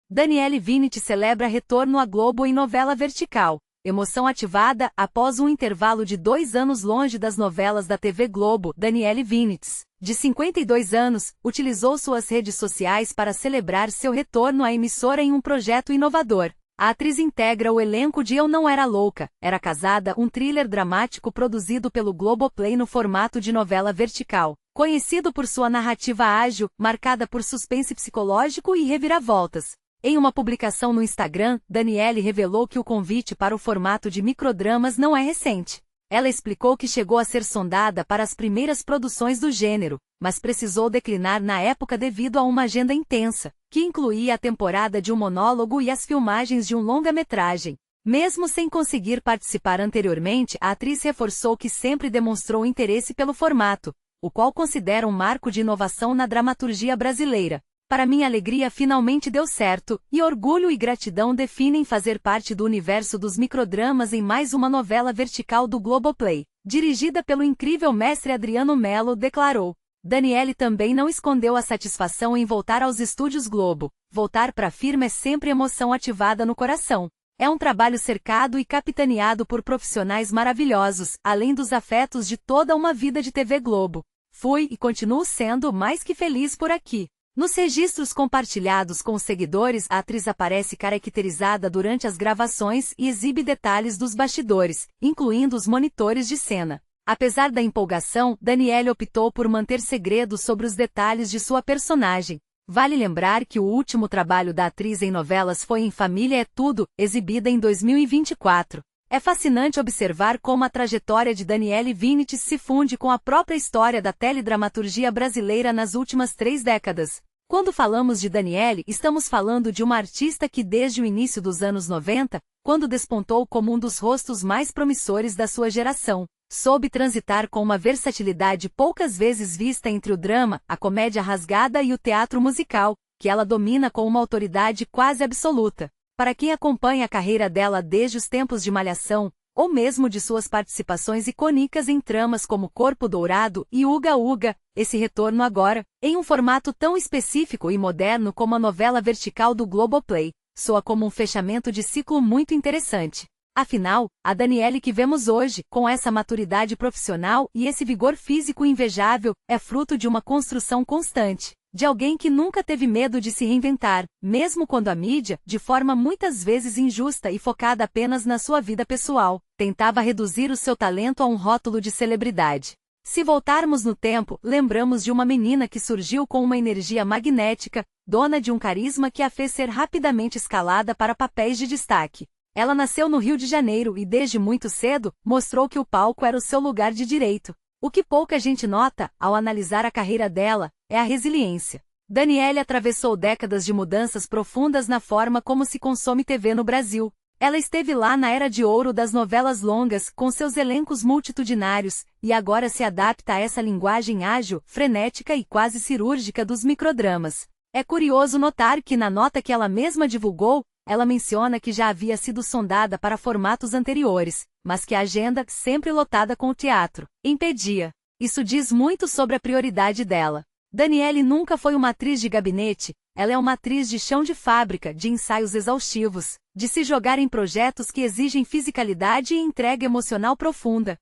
Daniele Vinit celebra retorno à Globo em novela vertical. Emoção ativada após um intervalo de 2 anos longe das novelas da TV Globo. Daniele Vinit, de 52 anos, utilizou suas redes sociais para celebrar seu retorno à emissora em um projeto inovador. A atriz integra o elenco de Eu Não Era Louca, Era Casada, um thriller dramático produzido pelo Globoplay no formato de novela vertical, conhecido por sua narrativa ágil, marcada por suspense psicológico e reviravoltas. Em uma publicação no Instagram, Daniele revelou que o convite para o formato de microdramas não é recente. Ela explicou que chegou a ser sondada para as primeiras produções do gênero, mas precisou declinar na época devido a uma agenda intensa, que incluía a temporada de um monólogo e as filmagens de um longa-metragem. Mesmo sem conseguir participar anteriormente, a atriz reforçou que sempre demonstrou interesse pelo formato, o qual considera um marco de inovação na dramaturgia brasileira. Para minha alegria finalmente deu certo, e orgulho e gratidão definem fazer parte do universo dos microdramas em mais uma novela vertical do Globoplay, dirigida pelo incrível mestre Adriano Mello, declarou. Daniele também não escondeu a satisfação em voltar aos estúdios Globo. Voltar para a firma é sempre emoção ativada no coração. É um trabalho cercado e capitaneado por profissionais maravilhosos, além dos afetos de toda uma vida de TV Globo. Fui e continuo sendo mais que feliz por aqui. Nos registros compartilhados com os seguidores, a atriz aparece caracterizada durante as gravações e exibe detalhes dos bastidores, incluindo os monitores de cena. Apesar da empolgação, Daniele optou por manter segredo sobre os detalhes de sua personagem. Vale lembrar que o último trabalho da atriz em novelas foi em Família é Tudo, exibida em 2024. É fascinante observar como a trajetória de Daniele Vinit se funde com a própria história da teledramaturgia brasileira nas últimas 3 décadas. Quando falamos de Daniele, estamos falando de uma artista que desde o início dos anos 90, quando despontou como um dos rostos mais promissores da sua geração, soube transitar com uma versatilidade poucas vezes vista entre o drama, a comédia rasgada e o teatro musical, que ela domina com uma autoridade quase absoluta. Para quem acompanha a carreira dela desde os tempos de Malhação, ou mesmo de suas participações icônicas em tramas como Corpo Dourado e Uga Uga, esse retorno agora, em um formato tão específico e moderno como a novela vertical do Globoplay, soa como um fechamento de ciclo muito interessante. Afinal, a Daniele que vemos hoje, com essa maturidade profissional e esse vigor físico invejável, é fruto de uma construção constante. De alguém que nunca teve medo de se reinventar, mesmo quando a mídia, de forma muitas vezes injusta e focada apenas na sua vida pessoal, tentava reduzir o seu talento a um rótulo de celebridade. Se voltarmos no tempo, lembramos de uma menina que surgiu com uma energia magnética, dona de um carisma que a fez ser rapidamente escalada para papéis de destaque. Ela nasceu no Rio de Janeiro e desde muito cedo, mostrou que o palco era o seu lugar de direito. O que pouca gente nota, ao analisar a carreira dela, é a resiliência. Daniele atravessou décadas de mudanças profundas na forma como se consome TV no Brasil. Ela esteve lá na era de ouro das novelas longas, com seus elencos multitudinários, e agora se adapta a essa linguagem ágil, frenética e quase cirúrgica dos microdramas. É curioso notar que na nota que ela mesma divulgou, ela menciona que já havia sido sondada para formatos anteriores, mas que a agenda, sempre lotada com o teatro, impedia. Isso diz muito sobre a prioridade dela. Daniele nunca foi uma atriz de gabinete, ela é uma atriz de chão de fábrica, de ensaios exaustivos, de se jogar em projetos que exigem fisicalidade e entrega emocional profunda.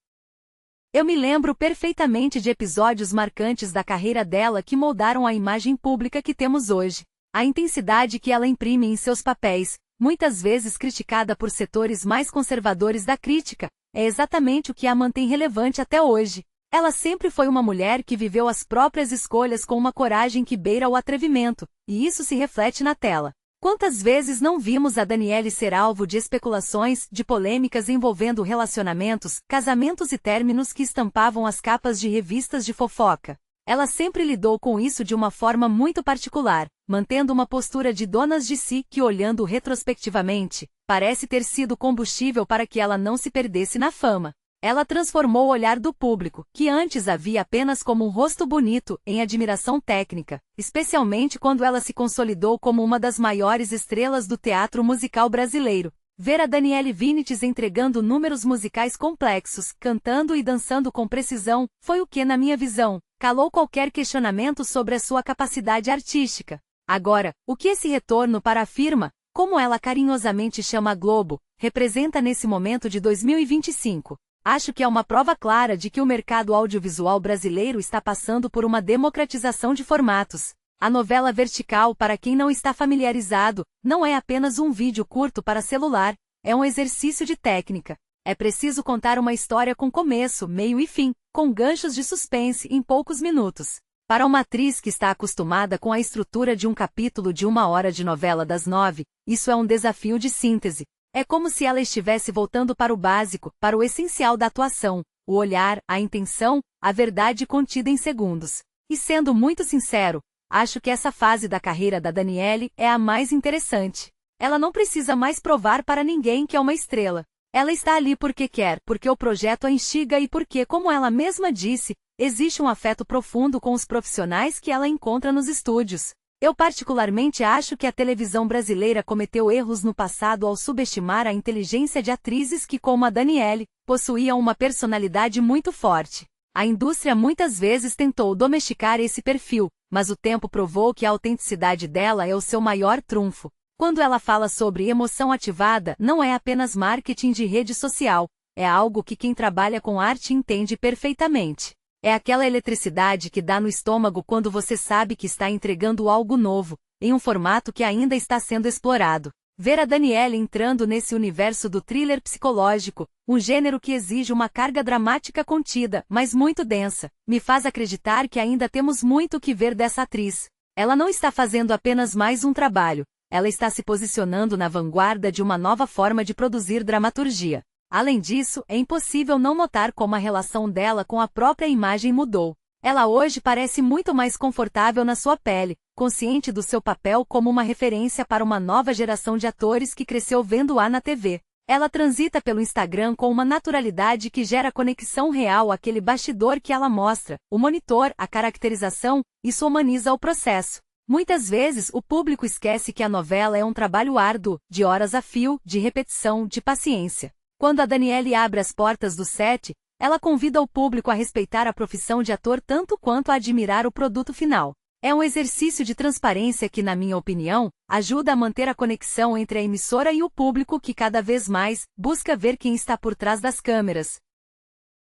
Eu me lembro perfeitamente de episódios marcantes da carreira dela que moldaram a imagem pública que temos hoje. A intensidade que ela imprime em seus papéis, muitas vezes criticada por setores mais conservadores da crítica, é exatamente o que a mantém relevante até hoje. Ela sempre foi uma mulher que viveu as próprias escolhas com uma coragem que beira o atrevimento, e isso se reflete na tela. Quantas vezes não vimos a Daniele ser alvo de especulações, de polêmicas envolvendo relacionamentos, casamentos e términos que estampavam as capas de revistas de fofoca? Ela sempre lidou com isso de uma forma muito particular, mantendo uma postura de donas de si que, olhando retrospectivamente, parece ter sido combustível para que ela não se perdesse na fama. Ela transformou o olhar do público, que antes a via apenas como um rosto bonito, em admiração técnica, especialmente quando ela se consolidou como uma das maiores estrelas do teatro musical brasileiro. Ver a Daniele Vinit entregando números musicais complexos, cantando e dançando com precisão, foi o que, na minha visão, calou qualquer questionamento sobre a sua capacidade artística. Agora, o que esse retorno para a firma, como ela carinhosamente chama a Globo, representa nesse momento de 2025? Acho que é uma prova clara de que o mercado audiovisual brasileiro está passando por uma democratização de formatos. A novela vertical, para quem não está familiarizado, não é apenas um vídeo curto para celular, é um exercício de técnica. É preciso contar uma história com começo, meio e fim, com ganchos de suspense em poucos minutos. Para uma atriz que está acostumada com a estrutura de um capítulo de 1 hora de novela das 9, isso é um desafio de síntese. É como se ela estivesse voltando para o básico, para o essencial da atuação, o olhar, a intenção, a verdade contida em segundos. E sendo muito sincero, acho que essa fase da carreira da Daniele é a mais interessante. Ela não precisa mais provar para ninguém que é uma estrela. Ela está ali porque quer, porque o projeto a instiga e porque, como ela mesma disse, existe um afeto profundo com os profissionais que ela encontra nos estúdios. Eu particularmente acho que a televisão brasileira cometeu erros no passado ao subestimar a inteligência de atrizes que, como a Daniele, possuíam uma personalidade muito forte. A indústria muitas vezes tentou domesticar esse perfil, mas o tempo provou que a autenticidade dela é o seu maior trunfo. Quando ela fala sobre emoção ativada, não é apenas marketing de rede social, é algo que quem trabalha com arte entende perfeitamente. É aquela eletricidade que dá no estômago quando você sabe que está entregando algo novo, em um formato que ainda está sendo explorado. Ver a Daniele entrando nesse universo do thriller psicológico, um gênero que exige uma carga dramática contida, mas muito densa, me faz acreditar que ainda temos muito o que ver dessa atriz. Ela não está fazendo apenas mais um trabalho, ela está se posicionando na vanguarda de uma nova forma de produzir dramaturgia. Além disso, é impossível não notar como a relação dela com a própria imagem mudou. Ela hoje parece muito mais confortável na sua pele, consciente do seu papel como uma referência para uma nova geração de atores que cresceu vendo-a na TV. Ela transita pelo Instagram com uma naturalidade que gera conexão real àquele bastidor que ela mostra, o monitor, a caracterização, isso humaniza o processo. Muitas vezes o público esquece que a novela é um trabalho árduo, de horas a fio, de repetição, de paciência. Quando a Daniele abre as portas do set, ela convida o público a respeitar a profissão de ator tanto quanto a admirar o produto final. É um exercício de transparência que, na minha opinião, ajuda a manter a conexão entre a emissora e o público que cada vez mais busca ver quem está por trás das câmeras.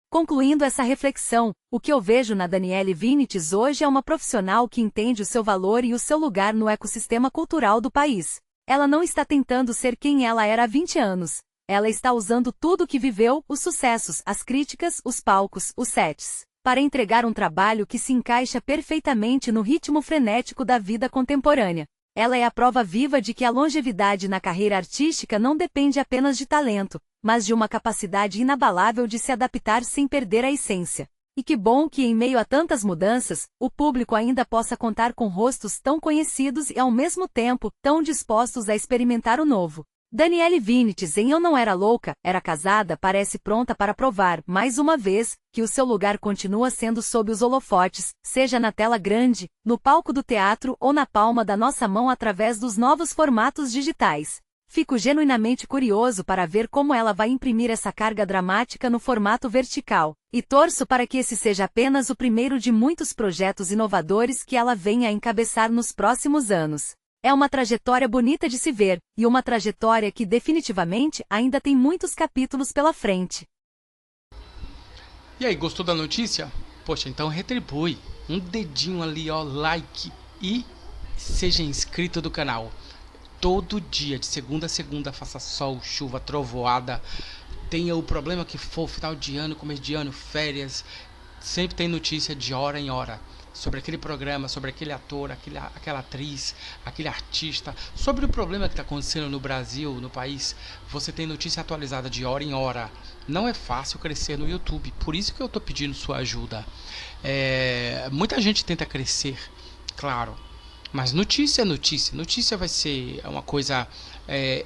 Concluindo essa reflexão, o que eu vejo na Daniele Vinitz hoje é uma profissional que entende o seu valor e o seu lugar no ecossistema cultural do país. Ela não está tentando ser quem ela era há 20 anos. Ela está usando tudo o que viveu, os sucessos, as críticas, os palcos, os sets, para entregar um trabalho que se encaixa perfeitamente no ritmo frenético da vida contemporânea. Ela é a prova viva de que a longevidade na carreira artística não depende apenas de talento, mas de uma capacidade inabalável de se adaptar sem perder a essência. E que bom que, em meio a tantas mudanças, o público ainda possa contar com rostos tão conhecidos e, ao mesmo tempo, tão dispostos a experimentar o novo. Daniele Vinitz em Eu Não Era Louca, Era Casada parece pronta para provar, mais uma vez, que o seu lugar continua sendo sob os holofotes, seja na tela grande, no palco do teatro ou na palma da nossa mão através dos novos formatos digitais. Fico genuinamente curioso para ver como ela vai imprimir essa carga dramática no formato vertical, e torço para que esse seja apenas o primeiro de muitos projetos inovadores que ela venha a encabeçar nos próximos anos. É uma trajetória bonita de se ver, e uma trajetória que definitivamente ainda tem muitos capítulos pela frente. E aí, gostou da notícia? Poxa, então retribui. Um dedinho ali, ó, like e seja inscrito do canal. Todo dia, de segunda a segunda, faça sol, chuva, trovoada, tenha o problema que for, final de ano, começo de ano, férias, sempre tem notícia de hora em hora. Sobre aquele programa, sobre aquele ator, aquela atriz, aquele artista, sobre o problema que está acontecendo no Brasil, no país, você tem notícia atualizada de hora em hora. Não é fácil crescer no YouTube, por isso que eu estou pedindo sua ajuda. Muita gente tenta crescer, claro, mas notícia é notícia. Notícia vai ser uma coisa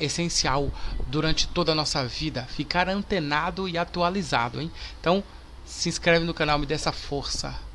essencial durante toda a nossa vida, ficar antenado e atualizado, hein? Então, se inscreve no canal, me dê essa força.